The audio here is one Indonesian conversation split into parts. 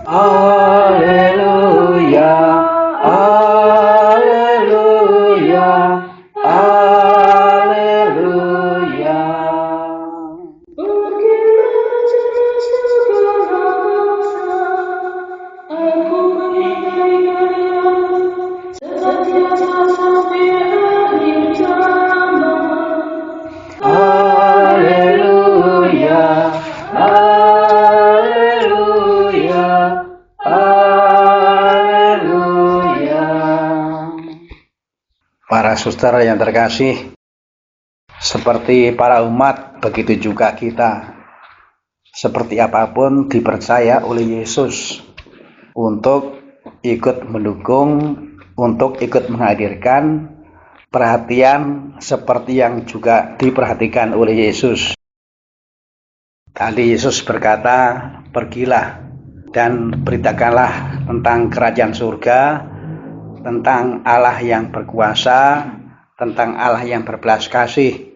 Haleluya, haleluya, haleluya. Haleluya, haleluya, haleluya. Para suster yang terkasih, seperti para umat, begitu juga kita. Seperti apapun dipercaya oleh Yesus untuk ikut mendukung, untuk ikut menghadirkan perhatian seperti yang juga diperhatikan oleh Yesus. Tadi Yesus berkata, pergilah dan beritakanlah tentang kerajaan surga, tentang Allah yang berkuasa, tentang Allah yang berbelas kasih.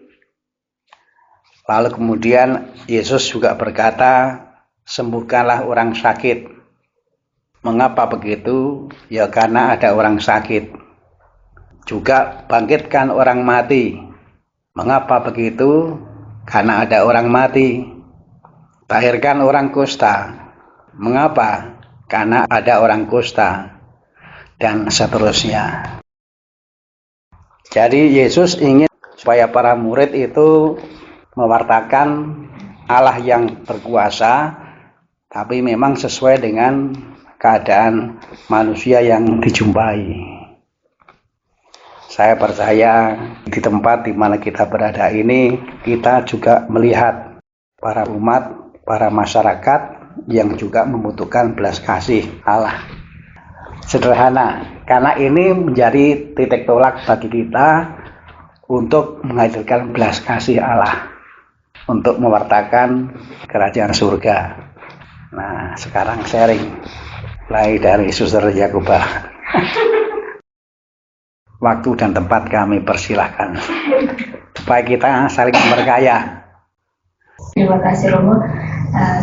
Lalu kemudian Yesus juga berkata, sembuhkanlah orang sakit. Mengapa begitu? Ya karena ada orang sakit. Juga bangkitkan orang mati. Mengapa begitu? Karena ada orang mati. Tahirkan orang kusta. Mengapa? Karena ada orang kusta. Dan seterusnya. Jadi Yesus ingin supaya para murid itu mewartakan Allah yang berkuasa, tapi memang sesuai dengan keadaan manusia yang dijumpai. Saya percaya di tempat di mana kita berada ini, kita juga melihat para umat, para masyarakat yang juga membutuhkan belas kasih Allah. Sederhana, karena ini menjadi titik tolak bagi kita untuk menghadirkan belas kasih Allah, untuk mewartakan kerajaan surga. Nah, sekarang sharing mulai dari Suster Yakuba. Waktu dan tempat kami persilahkan supaya kita saling memperkaya. Terima kasih Romo.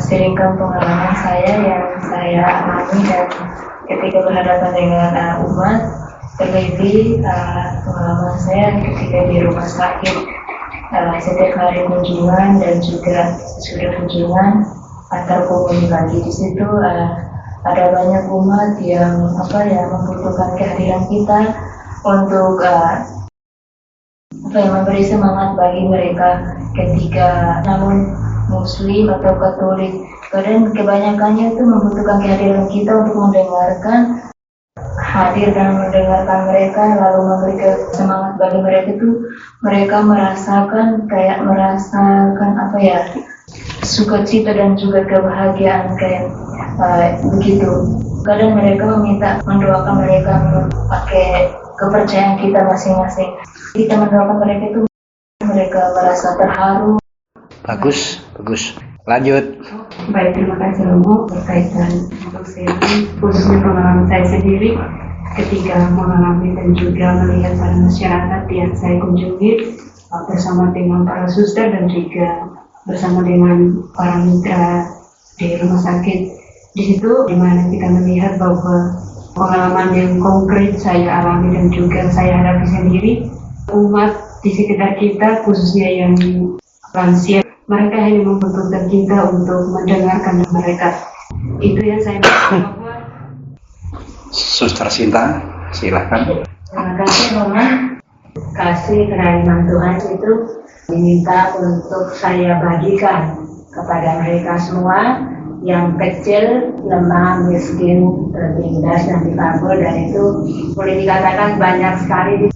Sharingkan pengalaman saya yang saya alami dan ketika berhadapan dengan umat, terlebih pengalaman saya ketika di rumah sakit. Setiap hari kunjungan dan juga sesudah kunjungan antar komunikasi di situ ada banyak umat yang membutuhkan kehadiran kita untuk memberi semangat bagi mereka ketika namun Muslim atau Katolik, dan kebanyakannya itu membutuhkan kehadiran kita untuk mendengarkan, hadir dan mendengarkan mereka, lalu memberi semangat bagi mereka itu. Mereka merasakan sukacita dan juga kebahagiaan begitu. Kadang mereka mendoakan mereka pakai kepercayaan kita masing-masing. Kita mendoakan mereka itu, mereka merasa terharu. Bagus. Lanjut. Baik, terima kasih Romo. Berkaitan untuk saya, khususnya pengalaman saya sendiri ketika mengalami dan juga melihat para masyarakat yang saya kunjungi bersama dengan para suster dan juga bersama dengan para mitra di rumah sakit. Di situ dimana kita melihat bahwa pengalaman yang konkret saya alami dan juga saya hadapi sendiri, umat di sekitar kita khususnya yang lansia, mereka hanya membutuhkan kita untuk mendengarkan mereka. Itu yang saya bahwa Suster Sinta, silakan. terima kasih Mama. Kasih kehadiran Tuhan itu diminta untuk saya bagikan kepada mereka semua yang kecil, lemah, miskin, tertindas dan difabel, dan itu boleh dikatakan banyak sekali.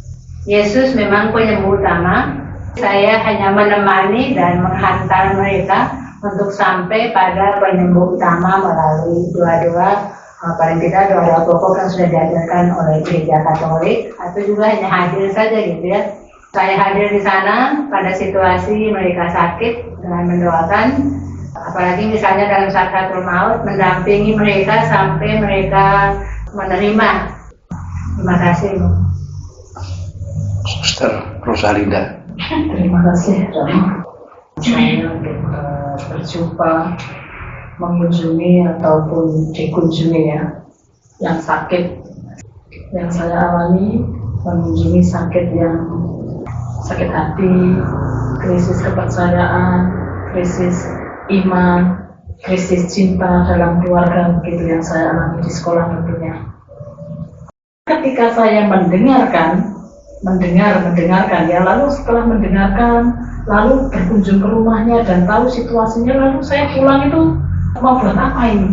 Yesus memang penyembuh utama. Saya hanya menemani dan menghantar mereka untuk sampai pada penyembuh utama melalui doa-doa, paling tidak doa-doa pokok yang sudah diajarkan oleh Gereja Katolik, atau juga hanya hadir saja gitu ya. Saya hadir di sana pada situasi mereka sakit dengan mendoakan, apalagi misalnya dalam sakaratul maut, mendampingi mereka sampai mereka menerima. Terima kasih. Suster Rosalinda. Terima kasih Rama. Saya untuk berjumpa, mengunjungi ataupun dikunjungi ya, yang sakit, yang saya alami, mengunjungi sakit yang sakit hati, krisis kepercayaan, krisis iman, krisis cinta dalam keluarga, begitu yang saya alami di sekolah tentunya. Ketika saya mendengarkan ya, lalu setelah mendengarkan, lalu berkunjung ke rumahnya dan tahu situasinya, lalu saya pulang itu mau buat apa ini?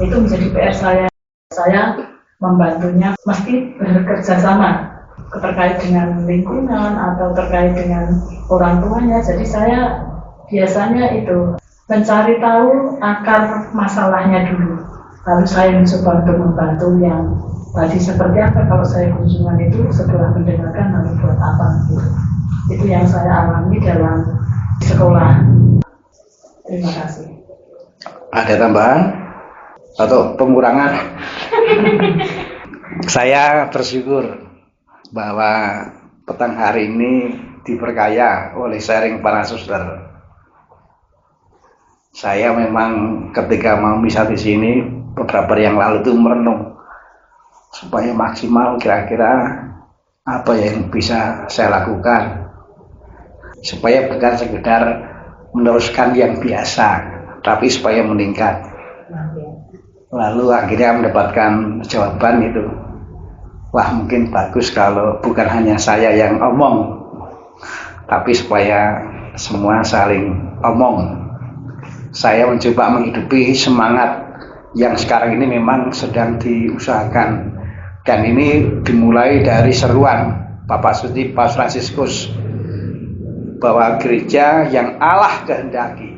Itu menjadi PR saya. Saya membantunya mesti bekerja sama terkait dengan lingkungan atau terkait dengan orang tuanya. Jadi saya biasanya itu mencari tahu akar masalahnya dulu. Lalu saya mencoba untuk membantu yang tadi seperti apa kalau saya kunjungan itu setelah mendengarkan lalu buat apa gitu. Itu yang saya alami dalam sekolah. Terima kasih. Ada tambahan atau pengurangan? Saya bersyukur bahwa petang hari ini diperkaya oleh sharing para suster. Saya memang ketika mau misal di sini beberapa yang lalu itu merenung supaya maksimal kira-kira apa yang bisa saya lakukan supaya bukan sekedar meneruskan yang biasa, tapi supaya meningkat. Lalu akhirnya mendapatkan jawaban itu, wah mungkin bagus kalau bukan hanya saya yang omong, tapi supaya semua saling omong. Saya mencoba menghidupi semangat yang sekarang ini memang sedang diusahakan, dan ini dimulai dari seruan Bapak Suci Paus Fransiskus bahwa gereja yang Allah kehendaki,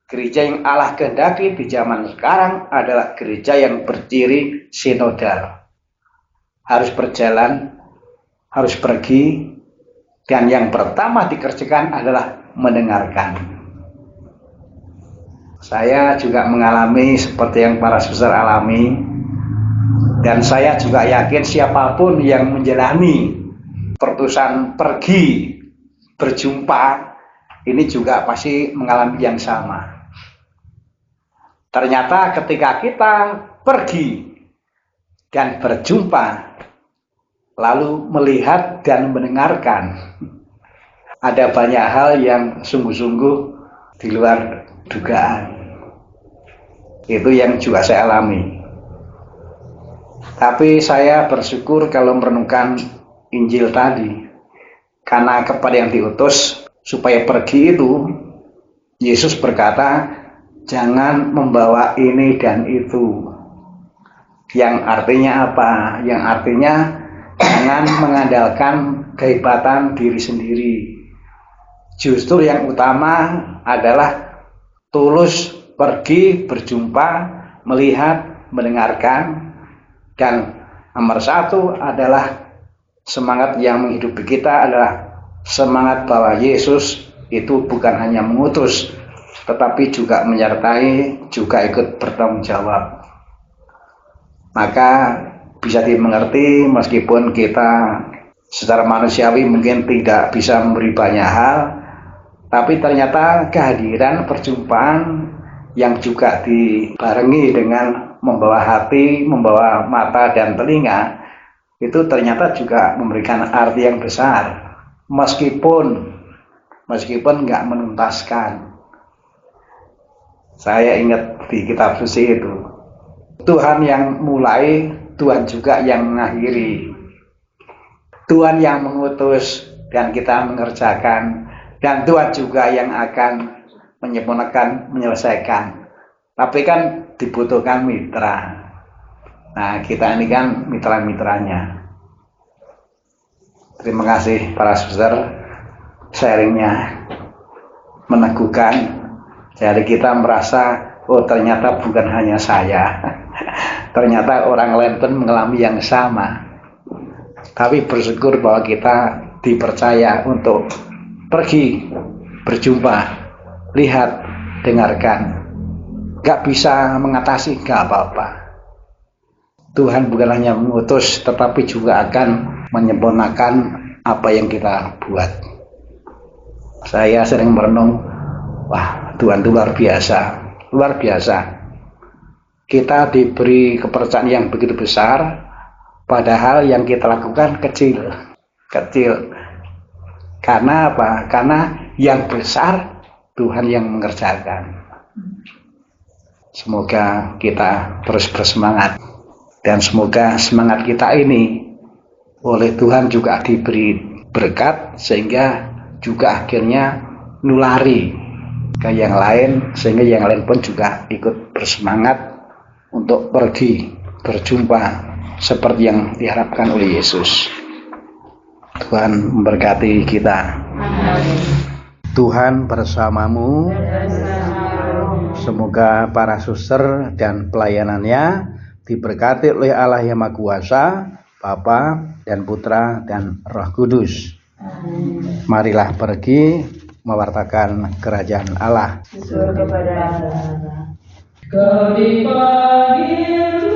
gereja yang Allah kehendaki di zaman sekarang adalah gereja yang berciri sinodal, harus berjalan, harus pergi, dan yang pertama dikerjakan adalah mendengarkan. Saya juga mengalami seperti yang para suster alami, dan saya juga yakin siapapun yang menjalani pertusan pergi berjumpa ini juga pasti mengalami yang sama. Ternyata ketika kita pergi dan berjumpa lalu melihat dan mendengarkan, ada banyak hal yang sungguh-sungguh di luar dugaan. Itu yang juga saya alami. Tapi saya bersyukur kalau merenungkan Injil tadi, karena kepada yang diutus supaya pergi itu, Yesus berkata, jangan membawa ini dan itu. Yang artinya apa? Yang artinya jangan mengandalkan kehebatan diri sendiri. Justru yang utama adalah tulus pergi, berjumpa, melihat, mendengarkan, dan nomor satu adalah semangat yang menghidupi kita adalah semangat bahwa Yesus itu bukan hanya mengutus, tetapi juga menyertai, juga ikut bertanggung jawab. Maka bisa dimengerti meskipun kita secara manusiawi mungkin tidak bisa memberi banyak hal, tapi ternyata kehadiran perjumpaan yang juga dibarengi dengan membawa hati, membawa mata dan telinga, itu ternyata juga memberikan arti yang besar, meskipun nggak menuntaskan. Saya ingat di kitab suci itu, Tuhan yang mulai, Tuhan juga yang mengakhiri. Tuhan yang mengutus dan kita mengerjakan, dan Tuhan juga yang akan menyempurnakan, menyelesaikan. Tapi kan dibutuhkan mitra. Nah, kita ini kan mitra-mitranya. Terima kasih para suster, sharingnya meneguhkan. Jadi kita merasa, oh ternyata bukan hanya saya. Ternyata orang lain pun mengalami yang sama. Tapi bersyukur bahwa kita dipercaya untuk pergi, berjumpa, lihat, dengarkan. Gak bisa mengatasi, gak apa-apa. Tuhan bukan hanya mengutus, tetapi juga akan menyempurnakan apa yang kita buat. Saya sering merenung, wah Tuhan itu luar biasa, luar biasa. Kita diberi kepercayaan yang begitu besar, padahal yang kita lakukan kecil. Karena apa? Karena yang besar Tuhan yang mengerjakan. Semoga kita terus bersemangat, dan semoga semangat kita ini oleh Tuhan juga diberi berkat, sehingga juga akhirnya nulari ke yang lain, sehingga yang lain pun juga ikut bersemangat untuk pergi berjumpa seperti yang diharapkan oleh Yesus. Tuhan memberkati kita. Tuhan bersamamu. Semoga para suster dan pelayanannya diberkati oleh Allah yang Maha Kuasa, Bapa dan Putra dan Roh Kudus. Marilah pergi mewartakan kerajaan Allah. Surga kepada Allah. Kau dipanggil